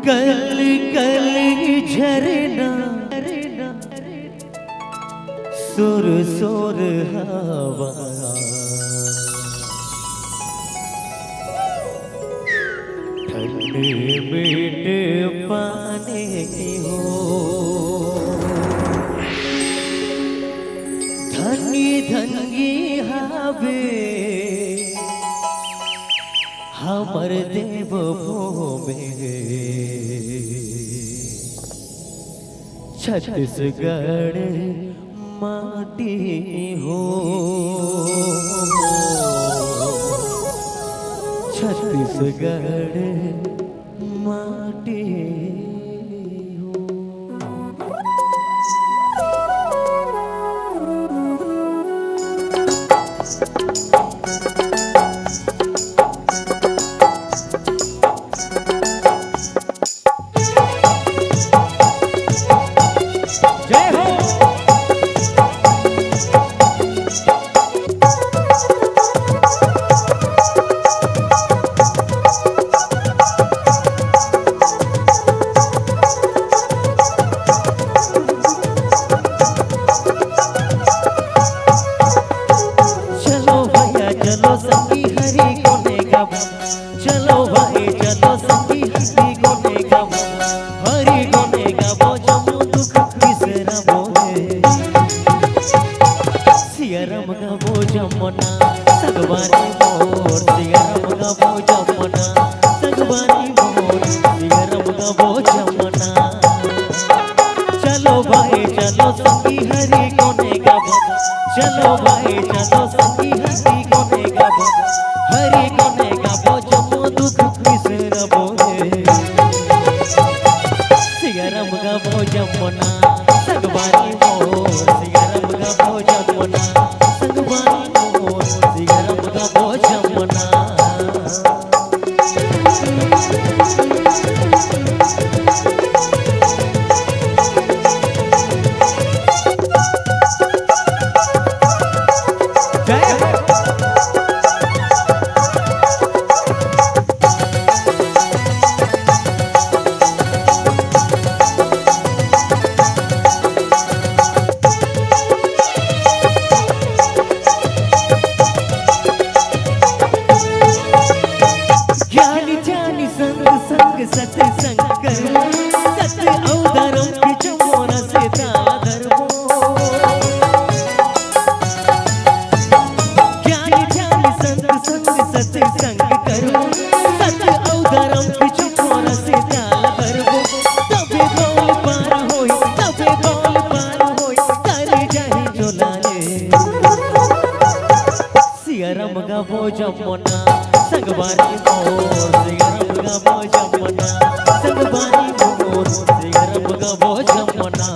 कल कल झरना सुर सुर हवा ठंडे मीठे पानी हो धनी धनी हावे हमर देव भूमि छत्तीसगढ़ माटी हो छत्तीसगढ़ माटी चलो भाई चलो संगी हरी गोने गावो हरी गोने गावो जमो दुख बिसरावो सियाराम गावो जमुना सगवानी मोर सियाराम गावो जमुना सगवानी मोर सियाराम गावो जमुना चलो भाई चलो संगी हरी गोने गावो चलो भाई चलो संगी हरी गोने गावो हरी गोने गावो जमो दुख बिसरावो सियाराम गावो जमुना सगवानी मोर सियाराम गावो जमुना सगवानी मोर सियाराम गावो जमुना सत्संग सत्य अवधर्म की चमोरा से धर्मो ज्ञानी ध्यानी संग संग सत्संग करो सत्य अवधर्म की चमोरा से धर्मो तबे बोल पार होई तबे बोल पार होई तारे जाहि जोलाले सियाराम गावो जमुना सगवानी मोर सियाराम गावो जमुना सगवानी मोर सियाराम गावो जमुना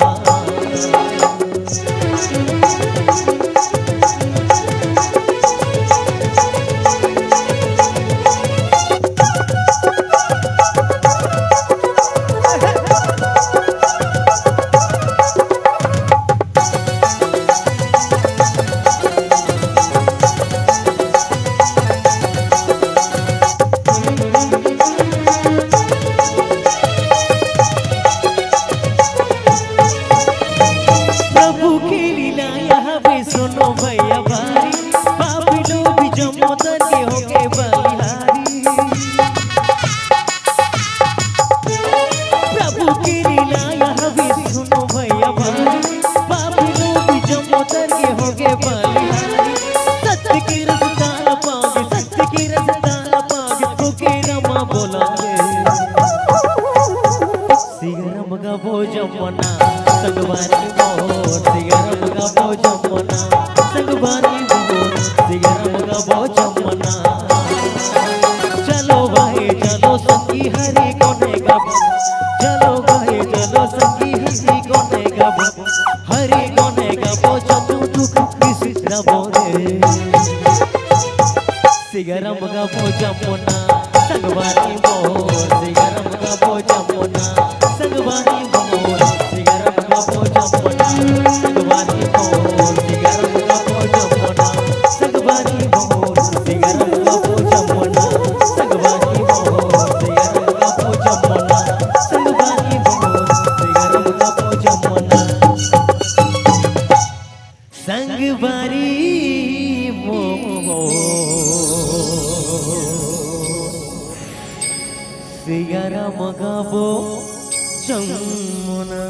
सुनो भैया भारी पापी लोग जमोदर के होके बलिहारी प्रभु की लीला यहाँ भी सुनो भैया भारी पापी लोग जमोदर के होके बलिहारी सत्य की रसदार पागे सत्य की रसदार पागे होके रमा बोलागे सियाराम गावो जमुना सगवानी मोर सियाराम गावो जमुना सगवानी मोर सियाराम गावो जमुना चलो भाई चलो संगी हरी गोने गावो चलो भाई चलो संगी हरी गोने गावो हरी गोने गावो जमो दुख बिसरावो सियाराम गावो जमुना सगवानी मोर सियाराम गावो जमुना सगवानी मोर सियाराम गावो जमुना सगवानी मोर सियाराम गावो जमुना सगवानी मोर सियाराम गावो जमुना सगवानी मोर सियाराम गावो जमुना संगबारी सियारा मगाबो जमुना